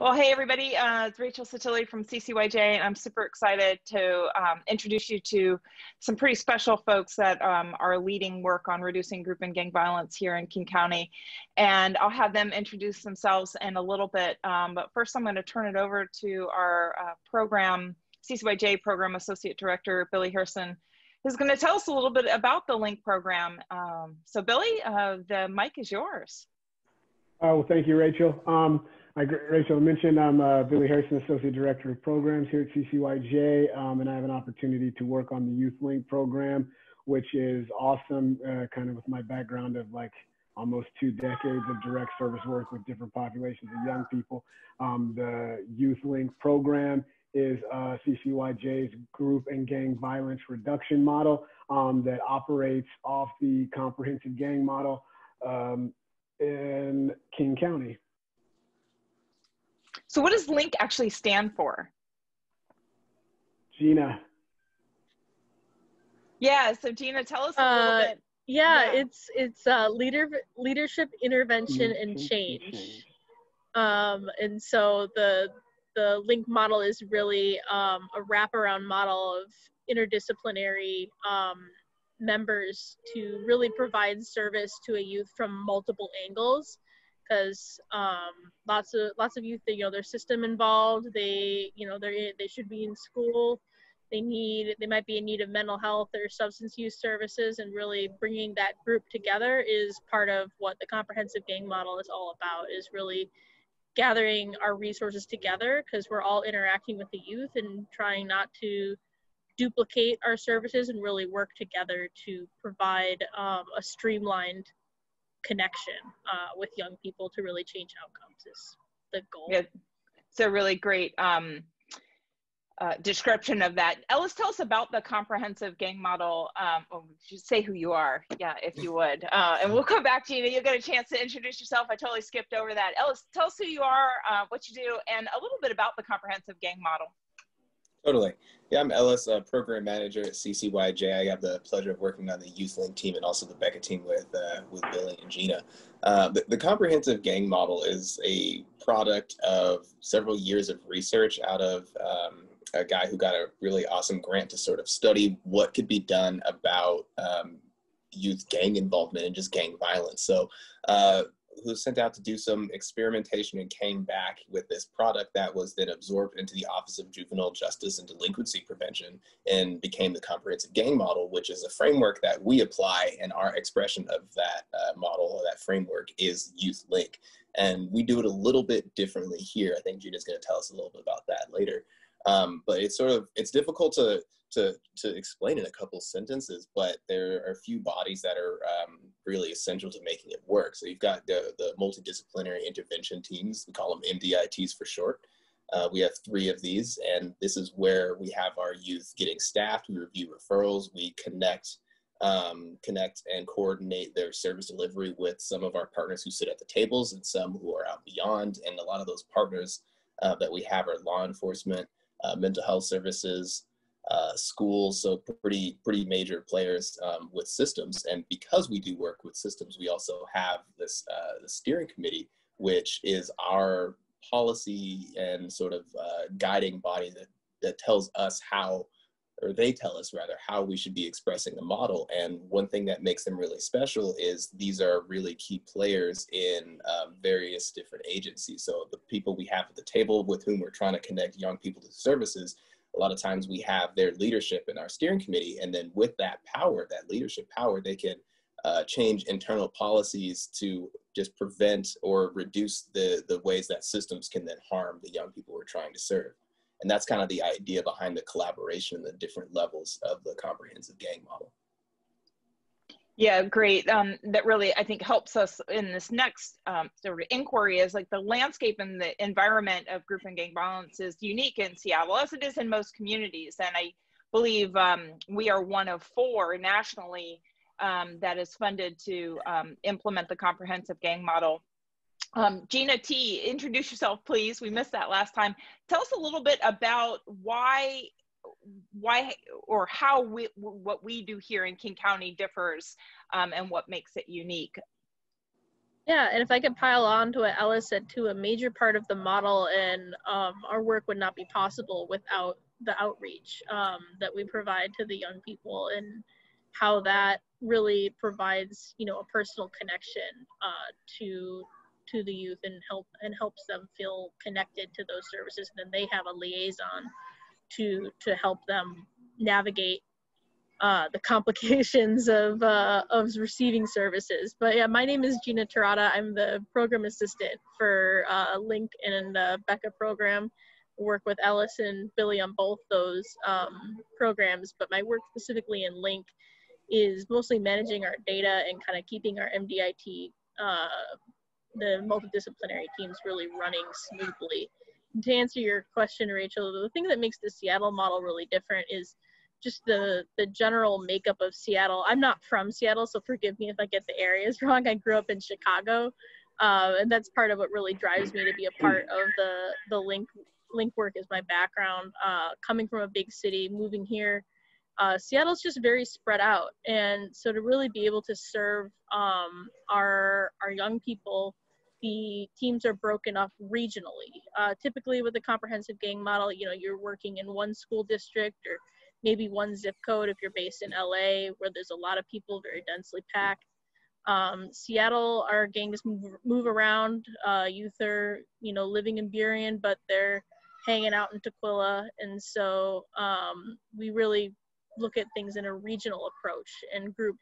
Well, hey everybody, it's Rachel Satilli from CCYJ, and I'm super excited to introduce you to some pretty special folks that are leading work on reducing group and gang violence here in King County. And I'll have them introduce themselves in a little bit, but first I'm going to turn it over to our CCYJ Program Associate Director, Billy Harrison, who's going to tell us a little bit about the LINC program. So Billy, the mic is yours. Well, thank you, Rachel. Like Rachel mentioned, I'm Billy Harrison, Associate Director of Programs here at CCYJ, and I have an opportunity to work on the Youth LINC program, which is awesome, kind of with my background of like almost 2 decades of direct service work with different populations of young people. The Youth LINC program is CCYJ's group and gang violence reduction model that operates off the comprehensive gang model in King County. So what does LINC actually stand for? Gina. Yeah, so Gina, tell us a little bit. Yeah, it's leadership, intervention, and change. And so the LINC model is really a wraparound model of interdisciplinary members to really provide service to a youth from multiple angles. Because lots of youth, their system involved. They should be in school. They might be in need of mental health or substance use services, and really bringing that group together is part of what the comprehensive gang model is all about. Is really gathering our resources together because we're all interacting with the youth and trying not to duplicate our services and really work together to provide a streamlined connection with young people to really change outcomes is the goal. Yeah, it's a really great description of that. Ellis, tell us about the comprehensive gang model. Just say who you are, yeah, if you would. And we'll come back to you. You'll get a chance to introduce yourself. I totally skipped over that. Ellis, tell us who you are, what you do, and a little bit about the comprehensive gang model. Totally. Yeah, I'm Ellis, program manager at CCYJ. I have the pleasure of working on the Youth LINC team and also the Becca team with Billy and Gina. The comprehensive gang model is a product of several years of research out of a guy who got a really awesome grant to sort of study what could be done about youth gang involvement and just gang violence. So who was sent out to do some experimentation and came back with this product that was then absorbed into the Office of Juvenile Justice and Delinquency Prevention and became the comprehensive gang model, which is a framework that we apply, and our expression of that model or that framework is Youth LINC. And we do it a little bit differently here. I think Gina's going to tell us a little bit about that later. But it's difficult to explain in a couple sentences, but there are a few bodies that are really essential to making it work. So you've got the multidisciplinary intervention teams. We call them MDITs for short. We have 3 of these, and this is where we have our youth getting staffed. We review referrals. We connect and coordinate their service delivery with some of our partners who sit at the tables and some who are out beyond. And a lot of those partners that we have are law enforcement, mental health services, schools, so pretty major players with systems. And because we do work with systems, we also have this the steering committee, which is our policy and sort of guiding body that tells us how, or they tell us rather, how we should be expressing the model. And one thing that makes them really special is these are really key players in various different agencies. So the people we have at the table with whom we're trying to connect young people to services, a lot of times we have their leadership in our steering committee, and then with that power, that leadership power, they can change internal policies to just prevent or reduce the ways that systems can then harm the young people we're trying to serve. And that's kind of the idea behind the collaboration and the different levels of the comprehensive gang model. Yeah, great. That really, I think, helps us in this next sort of inquiry is like the landscape and the environment of group and gang violence is unique in Seattle, as it is in most communities. And I believe we are one of 4 nationally that is funded to implement the comprehensive gang model. Gina T, introduce yourself, please. We missed that last time. Tell us a little bit about why or how what we do here in King County differs and what makes it unique. Yeah, and if I could pile on to what Ellis said too, a major part of the model and our work would not be possible without the outreach that we provide to the young people, and how that really provides, you know, a personal connection to the youth, and helps them feel connected to those services. And then they have a liaison to help them navigate the complications of receiving services. But yeah, my name is Gina Terada. I'm the program assistant for LINC and Becca program. Work with Ellis and Billy on both those programs, but my work specifically in LINC is mostly managing our data and kind of keeping our MDIT, the multidisciplinary teams, really running smoothly. And to answer your question, Rachel, the thing that makes the Seattle model really different is just the general makeup of Seattle. I'm not from Seattle, so forgive me if I get the areas wrong. I grew up in Chicago, and that's part of what really drives me to be a part of the LINC work is my background. Coming from a big city, moving here, Seattle's just very spread out, and so to really be able to serve our young people, the teams are broken up regionally. Typically with the comprehensive gang model, you know, you're working in one school district or maybe one zip code if you're based in LA, where there's a lot of people, very densely packed. Seattle, our gangs move around. Youth are, you know, living in Burien, but they're hanging out in Tukwila. And so we really look at things in a regional approach and group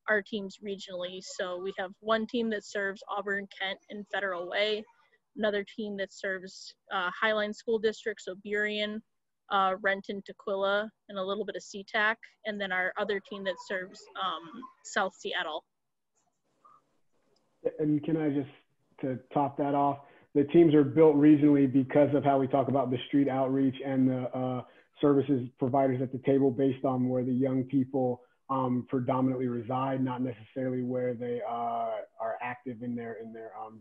our teams regionally. So we have one team that serves Auburn, Kent, and Federal Way, another team that serves Highline School District, so Burien, Renton, Tukwila, and a little bit of SeaTac, and then our other team that serves South Seattle. And can I just, to top that off, the teams are built regionally because of how we talk about the street outreach and the services providers at the table based on where the young people predominantly reside, not necessarily where they are active in their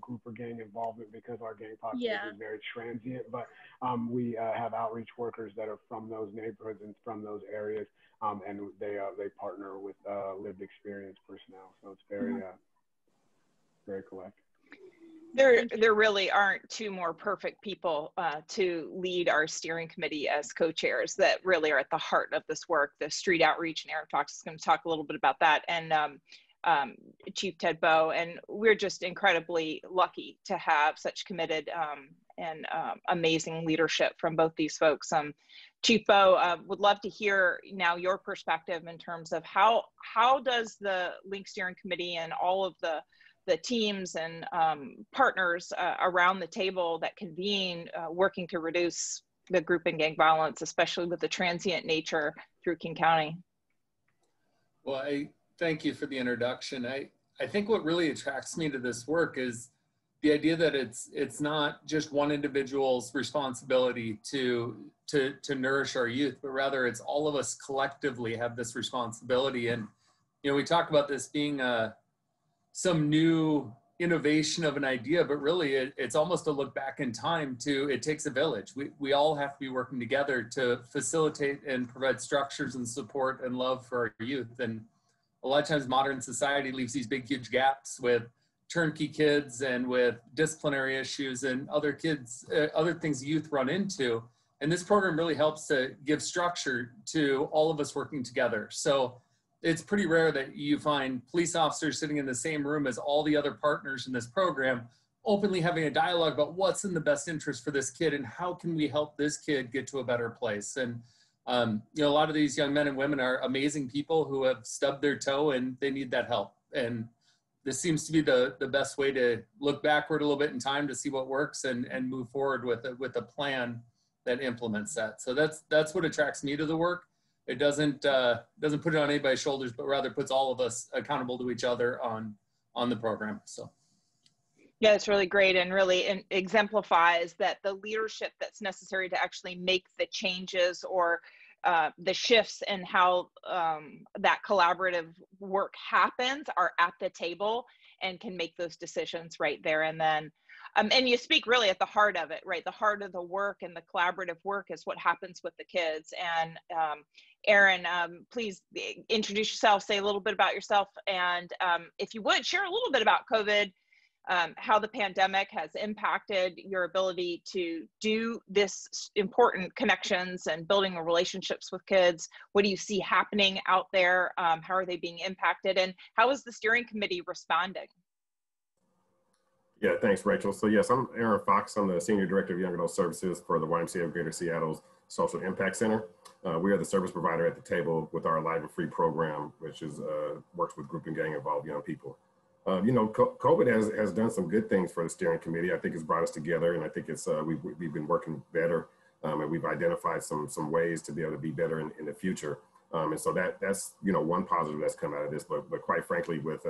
group or gang involvement, because our gang population is very transient. But we have outreach workers that are from those neighborhoods and from those areas, and they partner with lived experience personnel. So it's very very collective. There really aren't two more perfect people to lead our steering committee as co-chairs that really are at the heart of this work. The street outreach, and Eric Fox is going to talk a little bit about that, and Chief Ted Bowe. And we're just incredibly lucky to have such committed and amazing leadership from both these folks. Chief Bowe, would love to hear now your perspective in terms of how does the LINC steering committee and all of the teams and partners around the table that convene working to reduce the group and gang violence, especially with the transient nature through King County? Well, I thank you for the introduction. I think what really attracts me to this work is the idea that it's not just one individual's responsibility to nourish our youth, but rather it's all of us collectively have this responsibility. And, you know, we talk about this being some new innovation of an idea, but really it's almost a look back in time to it takes a village. We all have to be working together to facilitate and provide structures and support and love for our youth. And a lot of times modern society leaves these big, huge gaps with turnkey kids and with disciplinary issues and other things youth run into. And this program really helps to give structure to all of us working together. So it's pretty rare that you find police officers sitting in the same room as all the other partners in this program, openly having a dialogue about what's in the best interest for this kid and how can we help this kid get to a better place. And you know, a lot of these young men and women are amazing people who have stubbed their toe and they need that help. And this seems to be the best way to look backward a little bit in time to see what works and move forward with a plan that implements that. So that's what attracts me to the work. It doesn't put it on anybody's shoulders, but rather puts all of us accountable to each other on the program. So, yeah, it's really great and really exemplifies that the leadership that's necessary to actually make the changes or the shifts in how that collaborative work happens are at the table and can make those decisions right there and then. And you speak really at the heart of it, right? The heart of the work and the collaborative work is what happens with the kids. And Aaron, please introduce yourself, say a little bit about yourself, and if you would, share a little bit about COVID how the pandemic has impacted your ability to do this important connections and building relationships with kids. What do you see happening out there? How are they being impacted? And how is the steering committee responding? Yeah, thanks, Rachel. So yes, I'm Aaron Fox. I'm the Senior Director of Young Adult Services for the YMCA of Greater Seattle's Social Impact Center. We are the service provider at the table with our Alive and Free program, which is works with group and gang involved young people. You know, COVID has done some good things for the steering committee. I think it's brought us together, and I think it's we've been working better, and we've identified some ways to be able to be better in the future. And so that's, you know, one positive that's come out of this. But quite frankly, with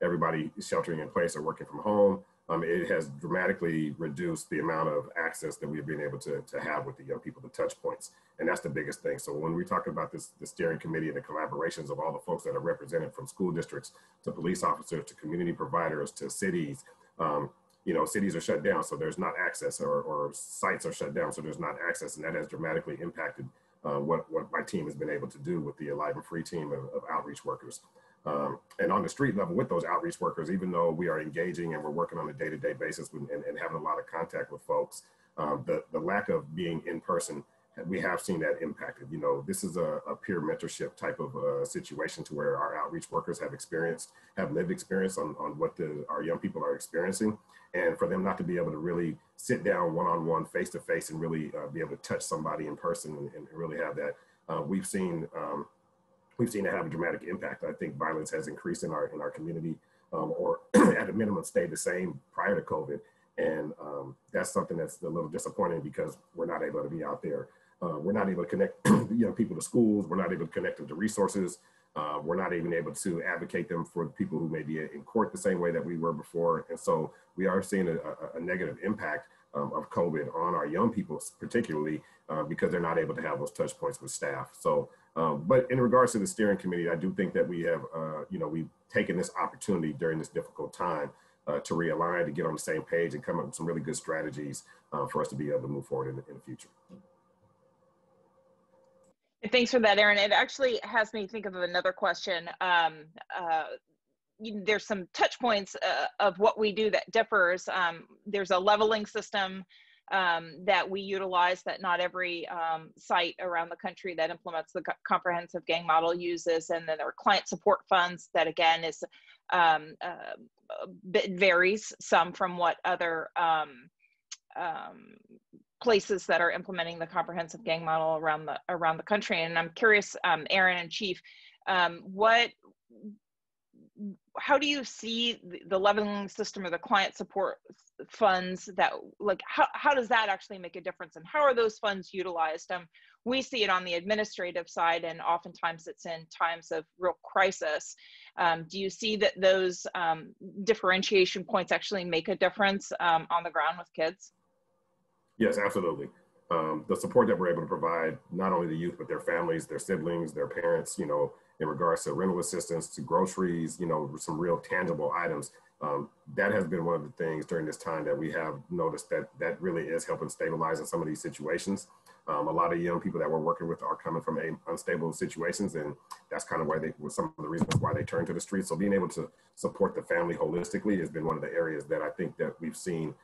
everybody sheltering in place or working from home, it has dramatically reduced the amount of access that we've been able to have with the young people, the touch points. And that's the biggest thing. So when we talk about this, the steering committee and the collaborations of all the folks that are represented, from school districts to police officers to community providers to cities, you know, cities are shut down, so there's not access, or sites are shut down, so there's not access. And that has dramatically impacted what my team has been able to do with the Alive and Free team of outreach workers. And on the street level with those outreach workers, even though we are engaging and we're working on a day-to-day basis and having a lot of contact with folks, the lack of being in person, we have seen that impacted. You know, this is a peer mentorship type of situation to where our outreach workers have lived experience on what our young people are experiencing. And for them not to be able to really sit down one-on-one, face-to-face, and really be able to touch somebody in person and really have that, we've seen it have a dramatic impact. I think violence has increased in our community, or at a minimum stayed the same prior to COVID. And that's something that's a little disappointing because we're not able to be out there. We're not able to connect young people to schools. We're not able to connect them to resources. We're not even able to advocate them for people who may be in court the same way that we were before. And so we are seeing a negative impact of COVID on our young people, particularly because they're not able to have those touch points with staff. So, but in regards to the steering committee, I do think that we have, you know, we've taken this opportunity during this difficult time to realign, to get on the same page and come up with some really good strategies for us to be able to move forward in the future. Thanks for that, Aaron. It actually has me think of another question. There's some touch points of what we do that differs. There's a leveling system that we utilize that not every site around the country that implements the comprehensive gang model uses. And then there are client support funds that, again, is varies some from what other places that are implementing the comprehensive gang model around the country. And I'm curious, Aaron and Chief, how do you see the leveling system or the client support funds that, like, how does that actually make a difference, and how are those funds utilized? We see it on the administrative side, and oftentimes it's in times of real crisis. Do you see that those differentiation points actually make a difference on the ground with kids? Yes, absolutely. The support that we're able to provide, not only the youth, but their families, their siblings, their parents, you know, in regards to rental assistance, to groceries, you know, some real tangible items. That has been one of the things during this time that we have noticed that really is helping stabilize in some of these situations. A lot of young people that we're working with are coming from unstable situations, and that's kind of why some of the reasons why they turn to the streets. So being able to support the family holistically has been one of the areas that I think that we've seen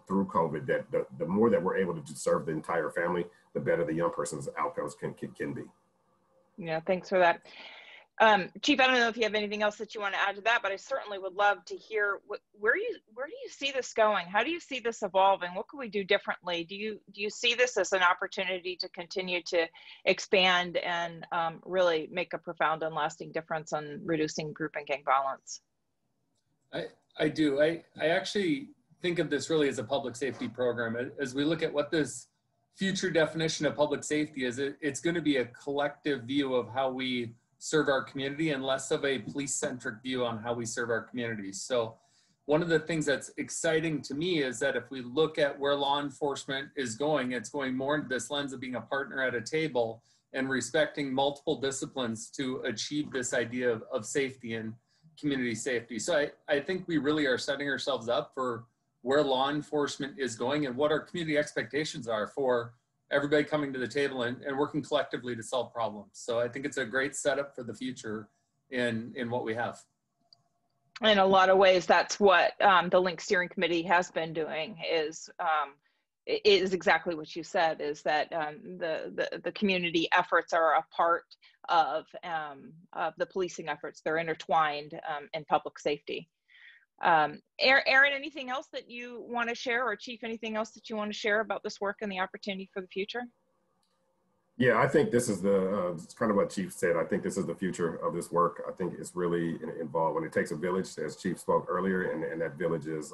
through COVID, that the more that we're able to serve the entire family, the better the young person's outcomes can be. Yeah, thanks for that. Chief, I don't know if you have anything else that you want to add to that, but I certainly would love to hear where do you see this going? How do you see this evolving? What can we do differently? Do you see this as an opportunity to continue to expand and really make a profound and lasting difference on reducing group and gang violence? I do. I actually think of this really as a public safety program. As we look at what this future definition of public safety is, it's going to be a collective view of how we serve our community and less of a police-centric view on how we serve our communities. So one of the things that's exciting to me is that if we look at where law enforcement is going, it's going more into this lens of being a partner at a table and respecting multiple disciplines to achieve this idea of safety and community safety. So I think we really are setting ourselves up for where law enforcement is going and what our community expectations are for everybody coming to the table and working collectively to solve problems. So I think it's a great setup for the future in what we have. in a lot of ways, that's what the LINC steering committee has been doing, is exactly what you said, is that the community efforts are a part of the policing efforts. They're intertwined in public safety. Aaron, anything else that you want to share, or Chief, anything else that you want to share about this work and the opportunity for the future? Yeah, I think this is it's kind of what Chief said. I think this is the future of this work. I think it's really involved when it takes a village, as Chief spoke earlier, and that village is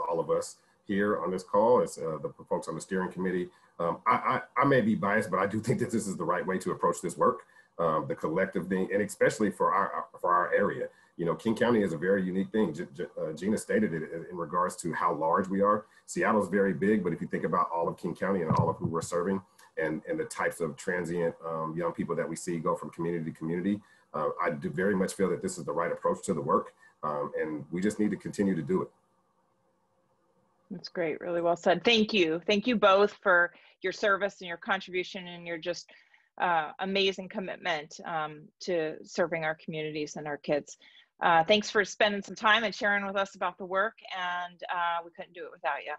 all of us here on this call. It's the folks on the steering committee. I may be biased, but I do think that this is the right way to approach this work, the collective thing, and especially for our area. You know, King County is a very unique thing. Gina stated it in regards to how large we are. Seattle's very big, but if you think about all of King County and all of who we're serving, and the types of transient young people that we see go from community to community, I do very much feel that this is the right approach to the work, and we just need to continue to do it. That's great, really well said. Thank you. Thank you both for your service and your contribution and your just amazing commitment to serving our communities and our kids. Thanks for spending some time and sharing with us about the work, and we couldn't do it without you.